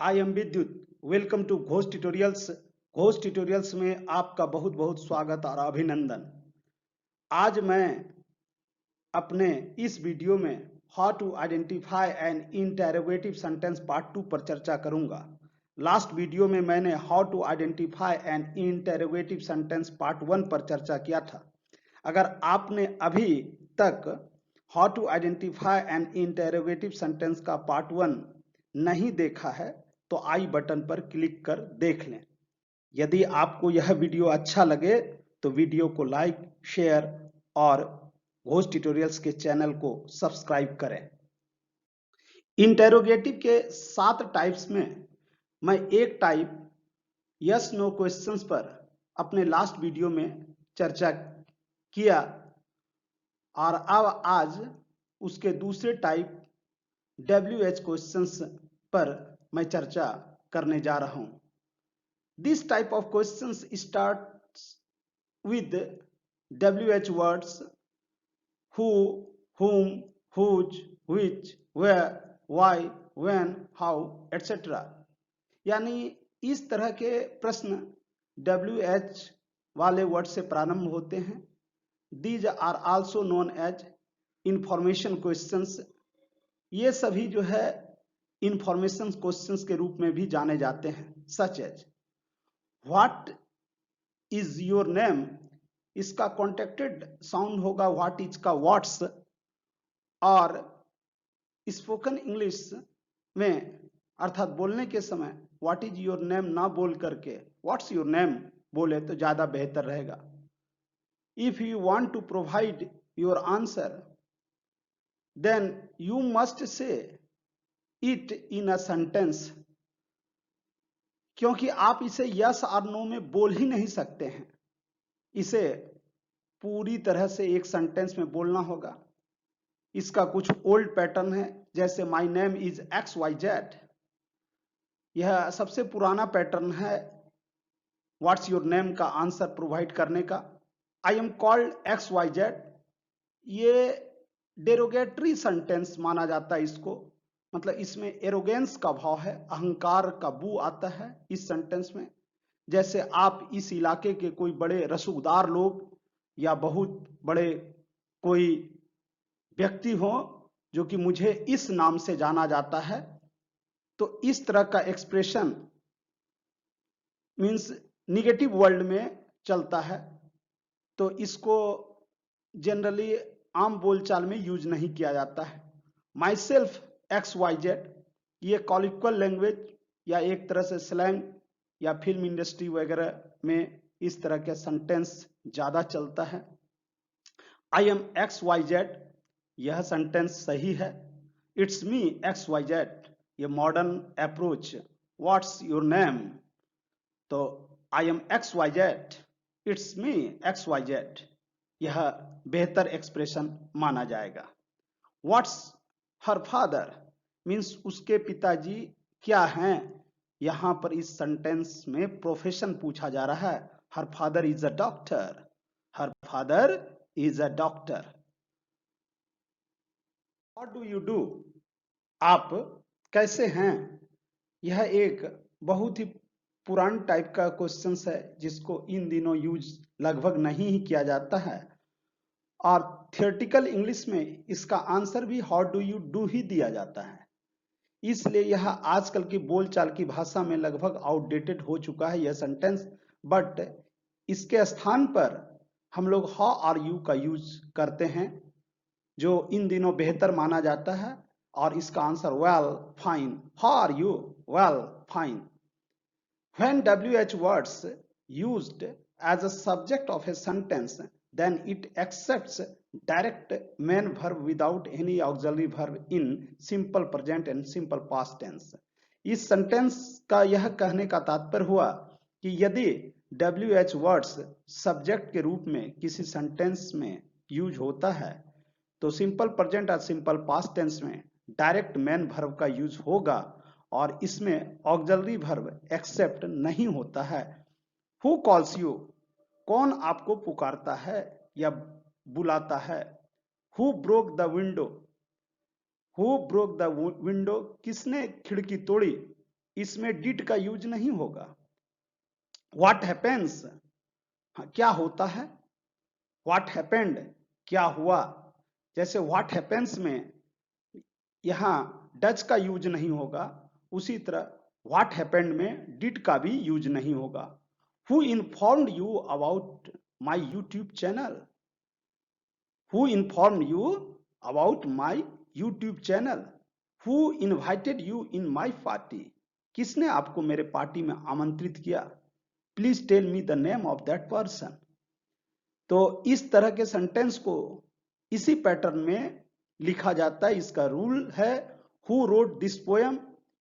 I am Vidyut. Welcome to Ghosh tutorials. Ghosh tutorials में आपका बहुत बहुत स्वागत और अभिनंदन। आज मैं अपने इस वीडियो में how to identify an interrogative sentence part 2 पर चर्चा करूंगा। लास्ट वीडियो में मैंने how to identify an interrogative sentence part 1 पर चर्चा किया था। अगर आपने अभी तक how to identify an interrogative sentence का पार्ट 1 नहीं देखा है तो आई बटन पर क्लिक कर देख लें। यदि आपको यह वीडियो अच्छा लगे तो वीडियो को लाइक, शेयर और घोष ट्यूटोरियल्स के चैनल को सब्सक्राइब करें। इंटेरोगेटिव के 7 टाइप्स में मैं एक टाइप यस नो क्वेश्चंस पर अपने लास्ट वीडियो में चर्चा किया और अब आज उसके दूसरे टाइप WH क्वेश्चंस पर मैं चर्चा करने जा रहा हूं। This type of questions starts with WH words who, whom, whose, which, where, why, when, how, etc. यानी इस तरह के प्रश्न WH वाले वर्ड से प्रारंभ होते हैं। These are also known as information questions। ये सभी जो है इंफॉर्मेशन क्वेश्चंस के रूप में भी जाने जाते हैं। Such as what is your name, इसका कॉन्टेक्टेड साउंड होगा व्हाट इज का व्हाट्स, और स्पोकन इंग्लिश में अर्थात बोलने के समय व्हाट इज योर नेम ना बोल करके व्हाट्स योर नेम बोले तो ज्यादा बेहतर रहेगा। If you want to provide your answer then you must say it in a sentence, क्योंकि आप इसे यस और नो में बोल ही नहीं सकते हैं। इसे पूरी तरह से एक सेंटेंस में बोलना होगा। इसका कुछ ओल्ड पैटर्न है, जैसे माई नेम इज XYZ। यह सबसे पुराना पैटर्न है व्हाट्स योर नेम का आंसर प्रोवाइड करने का। आई एम कॉल्ड XYZ, ये डेरोगेटरी सेंटेंस माना जाता है इसको, मतलब इसमें एरोगेंस का भाव है, अहंकार का बू आता है इस सेंटेंस में। जैसे आप इस इलाके के कोई बड़े रसूखदार लोग या बहुत बड़े कोई व्यक्ति हो जो कि मुझे इस नाम से जाना जाता है, तो इस तरह का एक्सप्रेशन मीन्स निगेटिव वर्ल्ड में चलता है, तो इसको जनरली आम बोलचाल में यूज नहीं किया जाता है। माई सेल्फ XYZ, ये कॉलिक्वल लैंग्वेज या एक तरह से स्लैंग या फिल्म इंडस्ट्री वगैरह में इस तरह के सेंटेंस ज्यादा चलता है। आई एम XYZ, यह सेंटेंस सही है। इट्स मी XYZ, ये modern approach. What's your name, तो I am XYZ, it's me XYZ, यह बेहतर एक्सप्रेशन माना जाएगा। व्हाट्स हर फादर मीन्स उसके पिताजी क्या हैं। यहां पर इस सेंटेंस में प्रोफेशन पूछा जा रहा है। Her father is a doctor, her father is a doctor. What do you do, आप कैसे हैं, यह एक बहुत ही पुरान टाइप का क्वेश्चन है जिसको इन दिनों यूज लगभग नहीं ही किया जाता है, और थियोरेटिकल इंग्लिश में इसका आंसर भी how do you do he दिया जाता है। इसलिए यह आजकल की बोलचाल की भाषा में लगभग आउटडेटेड हो चुका है यह सेंटेंस, बट इसके स्थान पर हम लोग हाउ आर यू का यूज करते हैं, जो इन दिनों बेहतर माना जाता है, और इसका answer well fine. How are you, well fine. When WH words used as a subject of a sentence, then it accepts direct main verb without any auxiliary verb in simple present and simple past tense। इस sentence का यह कहने का तात्पर्य हुआ कि यदि WH words subject के रूप में किसी सेंटेंस में यूज होता है तो सिंपल प्रेजेंट और सिंपल पास्ट टेंस में डायरेक्ट मेन वर्ब का यूज होगा, और इसमें ऑक्सिलरी वर्ब एक्सेप्ट नहीं होता है। हु कॉल्स यू, कौन आपको पुकारता है या बुलाता है। Who broke the window, who broke the window, किसने खिड़की तोड़ी। इसमें डिड का यूज नहीं होगा। व्हाट हैपेंस, क्या होता है। व्हाट हैपेंड, क्या हुआ। जैसे व्हाट हैपेंस में यहां डज का यूज नहीं होगा, उसी तरह व्हाट हैपेंड में डिड का भी यूज नहीं होगा। Who informed you about my YouTube channel, who informed you about my YouTube channel, who invited you in my party, किसने आपको मेरे पार्टी में आमंत्रित किया। Please tell me the name of that person. तो इस तरह के सेंटेंस को इसी पैटर्न में लिखा जाता है। इसका रूल है हु रोट दिस पोएम,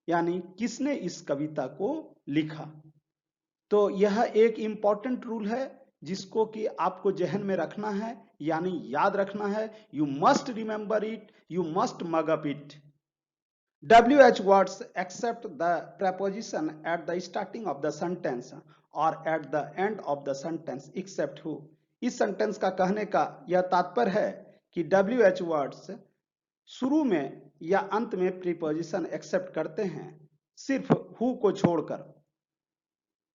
यानी किसने इस कविता को लिखा। तो यह एक इंपॉर्टेंट रूल है जिसको कि आपको जहन में रखना है, यानी याद रखना है। You must remember it, you must mug up it. WH words except the preposition at the starting of the sentence or at the end of the sentence except who। इस सेंटेंस का कहने का यह तात्पर्य है कि WH वर्ड्स शुरू में या अंत में प्रीपोजिशन एक्सेप्ट करते हैं, सिर्फ हु को छोड़कर।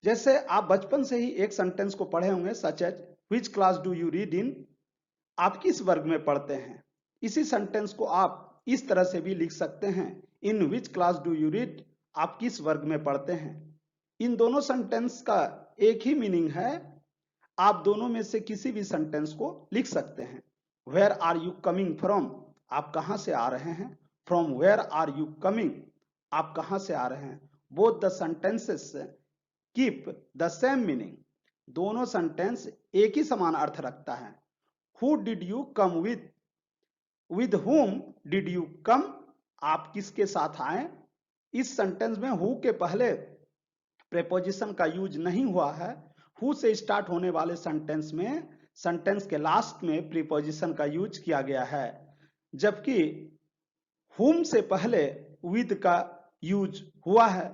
जैसे आप बचपन से ही एक सेंटेंस को पढ़े होंगे, such as which class do you read in, आप किस वर्ग में पढ़ते हैं। इसी सेंटेंस को आप इस तरह से भी लिख सकते हैं, in which class do you read, आप किस वर्ग में पढ़ते हैं। इन दोनों सेंटेंस का एक ही मीनिंग है, आप दोनों में से किसी भी सेंटेंस को लिख सकते हैं। Where are you coming from, आप कहां से आ रहे हैं। From where are you coming, आप कहां से आ रहे हैं। Both the sentences keep the same meaning, दोनों सेंटेंस एक ही समान अर्थ रखता है। Who did you come with whom did you come, आप किसके साथ आए। इस सेंटेंस में हु के पहले प्रेपोजिशन का यूज नहीं हुआ है। हु से स्टार्ट होने वाले सेंटेंस में सेंटेंस के लास्ट में प्रीपोजिशन का यूज किया गया है, जबकि whom से पहले विद का यूज हुआ है।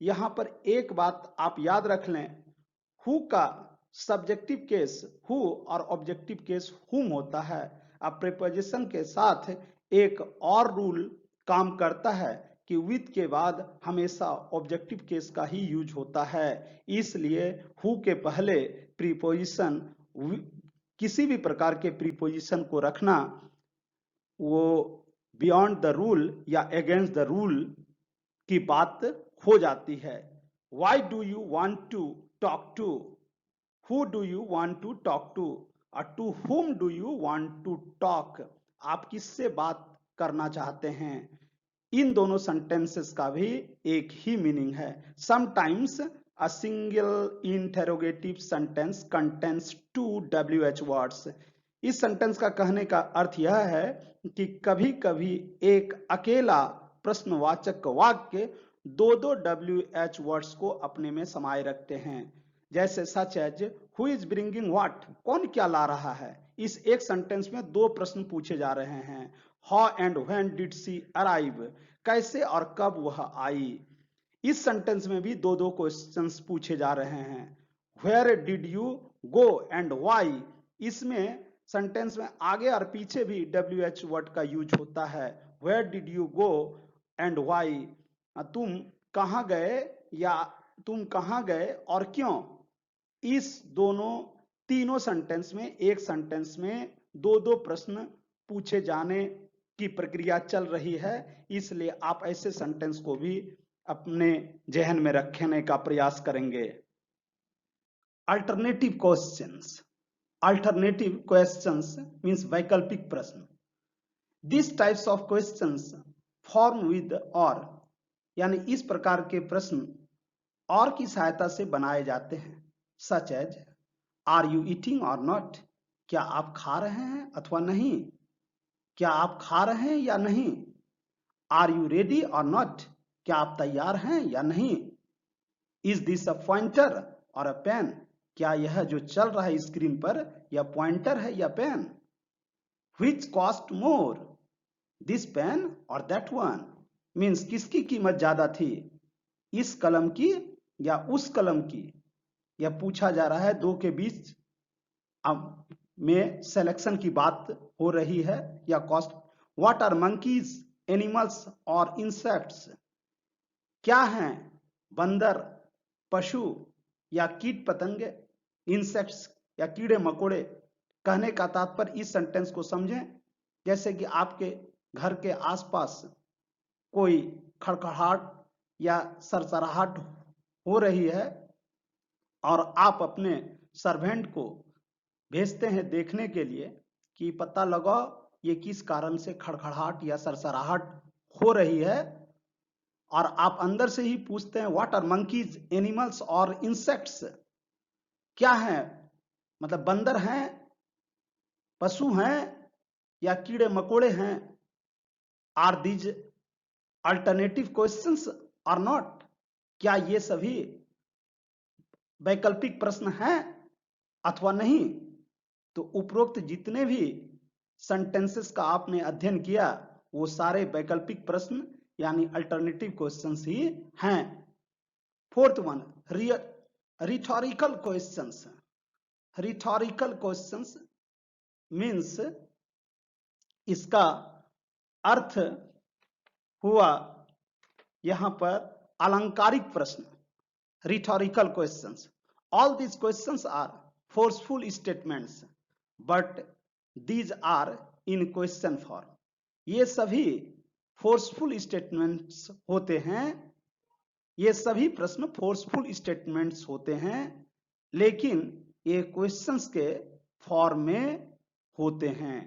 यहां पर एक बात आप याद रख लें, हु का सब्जेक्टिव केस हु और ऑब्जेक्टिव केस whom होता है। अब प्रीपोजिशन के साथ एक और रूल काम करता है कि विद के बाद हमेशा ऑब्जेक्टिव केस का ही यूज होता है। इसलिए हु के पहले प्रीपोजिशन, किसी भी प्रकार के प्रीपोजिशन को रखना वो बियॉन्ड द रूल या अगेंस्ट द रूल की बात हो जाती है। Why do you want to talk to, who do you want to talk to, और to whom do you want to talk, आप किससे बात करना चाहते हैं। इन दोनों सेंटेंसेस का भी एक ही मीनिंग है। Sometimes a single interrogative sentence contains 2 WH words. इस सेंटेंस का कहने का अर्थ यह है कि कभी कभी एक अकेला प्रश्नवाचक वाक्य दो WH वर्ड्स को अपने में समाये रखते हैं। जैसे such as who is bringing what, कौन क्या ला रहा है। इस एक सेंटेंस में दो प्रश्न पूछे जा रहे हैं। How and when did she arrive, कैसे और कब वह आई। इस सेंटेंस में भी दो दो क्वेश्चंस पूछे जा रहे हैं। Where did you go and why, इसमें सेंटेंस में आगे और पीछे भी WH वर्ड का यूज होता है। Where did you go and why, तुम कहां गए या तुम कहां गए और क्यों। इस तीनों सेंटेंस में, एक सेंटेंस में दो दो प्रश्न पूछे जाने की प्रक्रिया चल रही है, इसलिए आप ऐसे सेंटेंस को भी अपने जहन में रखने का प्रयास करेंगे। Alternative questions, alternative questions means वैकल्पिक प्रश्न। This types of questions form with और, यानी इस प्रकार के प्रश्न और की सहायता से बनाए जाते हैं। Such as are you eating और नॉट, क्या आप खा रहे हैं अथवा नहीं। क्या आप खा रहे हैं या नहीं। आर यू रेडी और नॉट, क्या आप तैयार हैं या नहीं। इज दिस अ पॉइंटर और अ पेन, क्या यह जो चल रहा है स्क्रीन पर यह पॉइंटर है या pen. Which cost more, this pen और दैट वन, मीन्स किसकी कीमत ज्यादा थी, इस कलम की या उस कलम की। यह पूछा जा रहा है, दो के बीच में सिलेक्शन की बात हो रही है या cost. What are monkeys, animals और इंसेक्ट्स, क्या हैं बंदर, पशु या कीट पतंगे, इंसेक्ट्स या कीड़े मकोड़े। कहने का तात्पर्य इस सेंटेंस को समझें जैसे कि आपके घर के आसपास कोई खड़खड़ाहट या सरसराहट हो रही है और आप अपने सर्वेंट को भेजते हैं देखने के लिए कि पता लगाओ ये किस कारण से खड़खड़ाहट या सरसराहट हो रही है, और आप अंदर से ही पूछते हैं व्हाट आर मंकीज, एनिमल्स और इंसेक्ट्स। क्या है, मतलब बंदर हैं, पशु हैं या कीड़े मकोड़े हैं। Are these alternative questions or not, क्या ये सभी वैकल्पिक प्रश्न हैं अथवा नहीं। तो उपरोक्त जितने भी सेंटेंसेस का आपने अध्ययन किया वो सारे वैकल्पिक प्रश्न यानी अल्टरनेटिव क्वेश्चंस ही हैं। Fourth one, rhetorical questions. Rhetorical questions means इसका अर्थ हुआ यहां पर अलंकारिक प्रश्न, rhetorical questions. All these questions are forceful statements but these are in question form। ये सभी फोर्सफुल स्टेटमेंट्स होते हैं, ये सभी प्रश्न फोर्सफुल स्टेटमेंट्स होते हैं, लेकिन ये क्वेश्चंस के फॉर्म में होते हैं।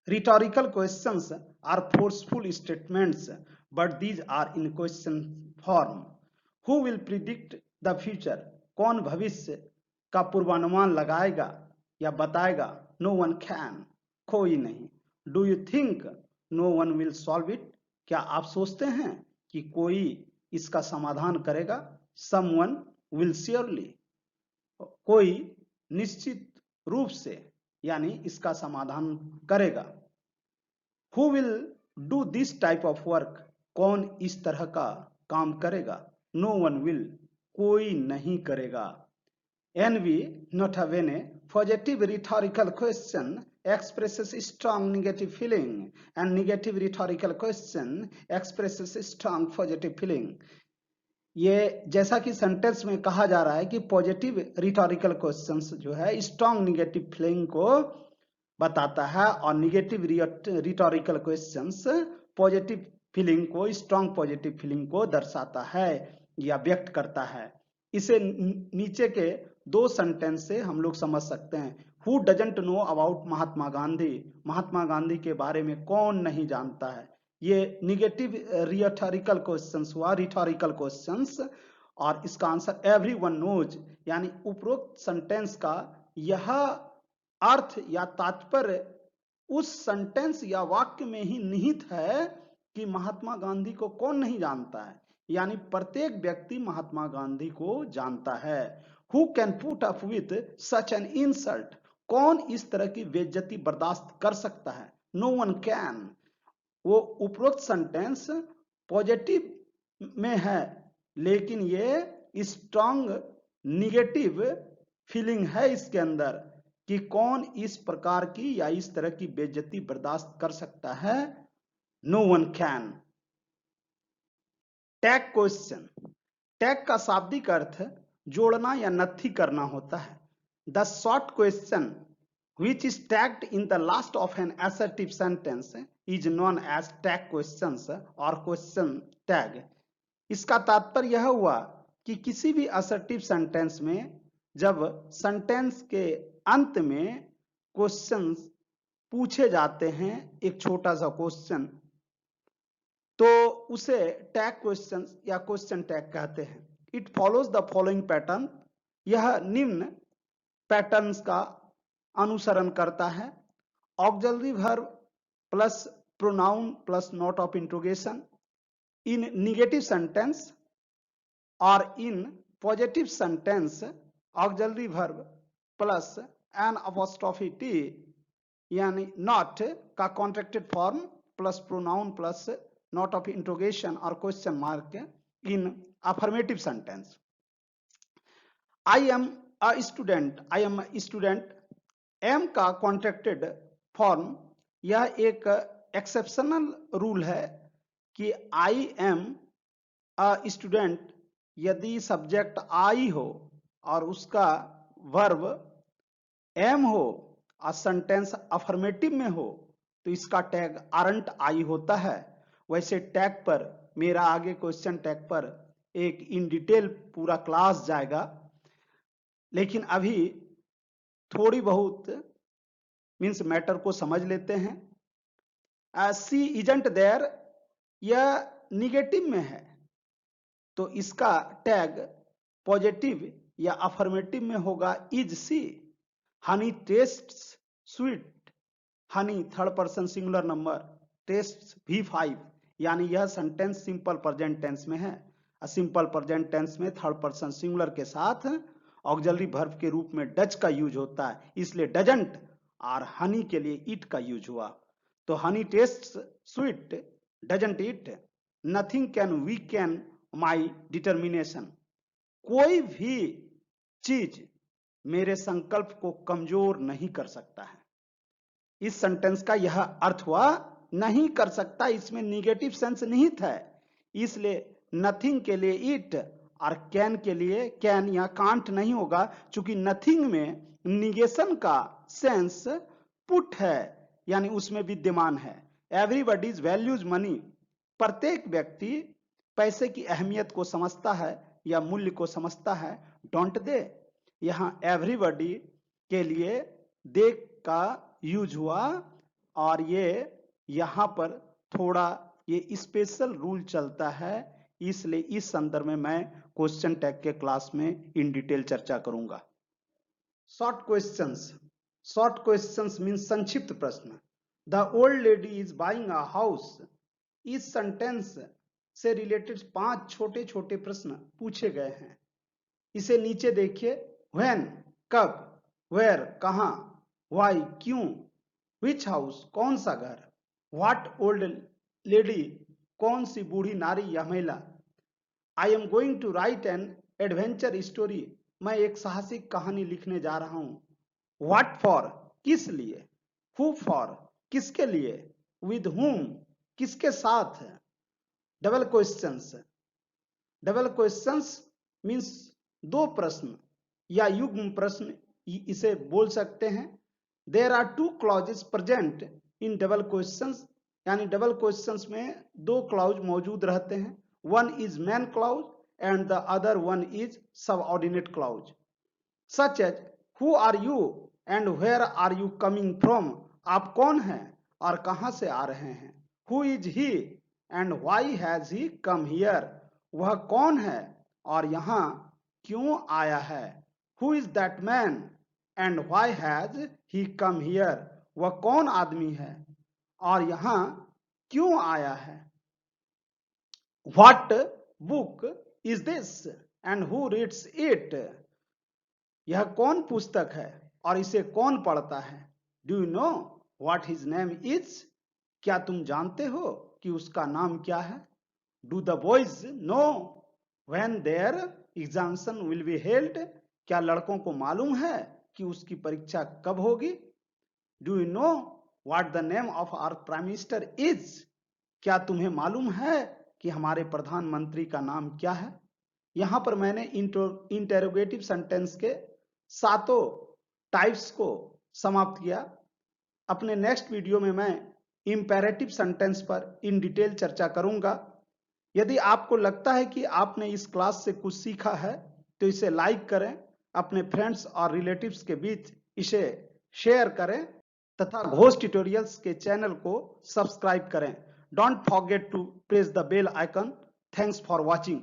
Rhetorical questions are forceful statements but these are in question form। Who will predict the future? कौन भविष्य का पूर्वानुमान लगाएगा या बताएगा? No one can, कोई नहीं। Do you think no one will solve it? क्या आप सोचते हैं कि कोई इसका समाधान करेगा? Someone will surely, कोई निश्चित रूप से यानी इसका समाधान करेगा। Who will do this type of work? कौन इस तरह का काम करेगा? No one will, कोई नहीं करेगा। NV nota bene, positive rhetorical question expresses strong negative feeling and negative rhetorical question expresses strong positive feeling। ये जैसा कि सेंटेंस में कहा जा रहा है कि पॉजिटिव रिटोरिकल क्वेश्चंस जो है स्ट्रॉन्ग निगेटिव फीलिंग को बताता है और negative rhetorical questions positive feeling को, स्ट्रॉन्ग पॉजिटिव फीलिंग को दर्शाता है या व्यक्त करता है। इसे नीचे के दो सेंटेंस से हम लोग समझ सकते हैं। Who doesn't know about Mahatma Gandhi? Mahatma Gandhi के बारे में कौन नहीं जानता है? ये निगेटिव रिटोरिकल क्वेश्चंस हुआ, रिटोरिकल क्वेश्चंस, और इसका आंसर एवरीवन नोज, यानी उपरोक्त सेंटेंस का यह अर्थ या तात्पर्य उस सेंटेंस या वाक्य में ही निहित है कि महात्मा गांधी को कौन नहीं जानता है, यानी प्रत्येक व्यक्ति महात्मा गांधी को जानता है। Who can put up with such an insult? कौन इस तरह की बेइज्जती बर्दाश्त कर सकता है? No one can। वो उपरोक्त सेंटेंस पॉजिटिव में है लेकिन ये स्ट्रॉन्ग निगेटिव फीलिंग है इसके अंदर कि कौन इस प्रकार की या इस तरह की बेइज्जती बर्दाश्त कर सकता है? No one can। Tag question. Tag का शाब्दिक अर्थ जोड़ना या नत्थी करना होता है। The short question which is tagged in the last of an assertive sentence is known as tag questions or question tag। इसका तात्पर्य यह हुआ कि किसी भी assertive sentence में जब सेंटेंस के अंत में क्वेश्चंस पूछे जाते हैं, एक छोटा सा क्वेश्चन, तो उसे टैग क्वेश्चन या क्वेश्चन टैग कहते हैं। It follows the following pattern, यह निम्न पैटर्न्स का अनुसरण करता है। Auxiliary verb plus pronoun plus note of interrogation in negative sentence और in positive sentence auxiliary verb plus n apostrophe t यानी नॉट का contracted form plus pronoun plus note of interrogation और question mark in affirmative sentence. I am a student, I am a student, M का contracted form, यह एक exceptional rule है कि I am student यदि subject I हो और उसका वर्ब एम हो और सेंटेंस अफर्मेटिव में हो तो इसका टैग आरंट आई होता है। वैसे टैग पर मेरा आगे क्वेश्चन टैग पर एक इन डिटेल पूरा क्लास जाएगा, लेकिन अभी थोड़ी बहुत मीन्स मैटर को समझ लेते हैं। सी इजंट देयर यह निगेटिव में है तो इसका टैग पॉजिटिव या अफर्मेटिव में होगा is C. Honey tastes sweet, honey third person singular number, tastes V5, यानी यह सेंटेंस सिंपल प्रेजेंट टेंस में है। सिंपल प्रेजेंट टेंस में थर्ड पर्सन सिंगुलर के साथ ऑक्सिलरी वर्ब के रूप में डज का यूज होता है, इसलिए डजंट और हनी के लिए इट का यूज हुआ। तो Honey tastes sweet, doesn't it, nothing can weaken my determination. कोई भी चीज मेरे संकल्प को कमजोर नहीं कर सकता है। इस सेंटेंस का यह अर्थ हुआ नहीं कर सकता, इसमें निगेटिव सेंस निहित है, इसलिए नथिंग के लिए इट और कैन के लिए कैन या कांट नहीं होगा, क्योंकि नथिंग में निगेशन का सेंस पुट है यानी उसमें विद्यमान है। एवरीबॉडीज वैल्यूज मनी, प्रत्येक व्यक्ति पैसे की अहमियत को समझता है या मूल्य को समझता है। डोंट दे, यहां एवरीबॉडी के लिए दे का यूज हुआ और ये यहां पर थोड़ा ये स्पेशल रूल चलता है, इसलिए इस संदर्भ में मैं क्वेश्चन टैग के क्लास में इन डिटेल चर्चा करूंगा। Short questions, short questions means संक्षिप्त प्रश्न। The old lady is buying a house, इस सेंटेंस से रिलेटेड 5 छोटे छोटे प्रश्न पूछे गए हैं। इसे नीचे देखिए। व्हेन कब, वेयर कहां, व्हाई क्यों, विच हाउस कौन सा घर, व्हाट ओल्ड लेडी कौन सी बूढ़ी नारी या महिला। I am going to write an adventure story, मैं एक साहसिक कहानी लिखने जा रहा हूं। व्हाट फॉर किस लिए, हु फॉर किसके लिए, विद हुम किसके साथ। Double questions, double questions means दो प्रश्न या युग्म प्रश्न इसे बोल सकते हैं। There are 2 clauses present in double questions, यानी डबल क्वेश्चंस में 2 क्लॉज मौजूद रहते हैं। One is main clause and the other one is subordinate clause. Such as who are you and where are you coming from, आप कौन हैं और कहां से आ रहे हैं। Who is he and why has he come here, वह कौन है और यहां क्यों आया है। Who is that man and why has he come here, वह कौन आदमी है और यहां क्यों आया है। What book is this and who reads it, यह कौन पुस्तक है और इसे कौन पढ़ता है। Do you know what his name is, क्या तुम जानते हो कि उसका नाम क्या है। Do the boys know when there examination will be held, क्या लड़कों को मालूम है कि उसकी परीक्षा कब होगी। Do you know what the name of our prime minister is, क्या तुम्हें मालूम है कि हमारे प्रधानमंत्री का नाम क्या है। यहां पर मैंने इंटेरोगेटिव सेंटेंस के 7 टाइप्स को समाप्त किया। अपने नेक्स्ट वीडियो में मैं इंपेरेटिव सेंटेंस पर इन डिटेल चर्चा करूंगा। यदि आपको लगता है कि आपने इस क्लास से कुछ सीखा है तो इसे लाइक करें, अपने फ्रेंड्स और रिलेटिव्स के बीच इसे शेयर करें तथा घोष ट्यूटोरियल्स के चैनल को सब्सक्राइब करें। Don't forget to press the bell icon. Thanks for watching.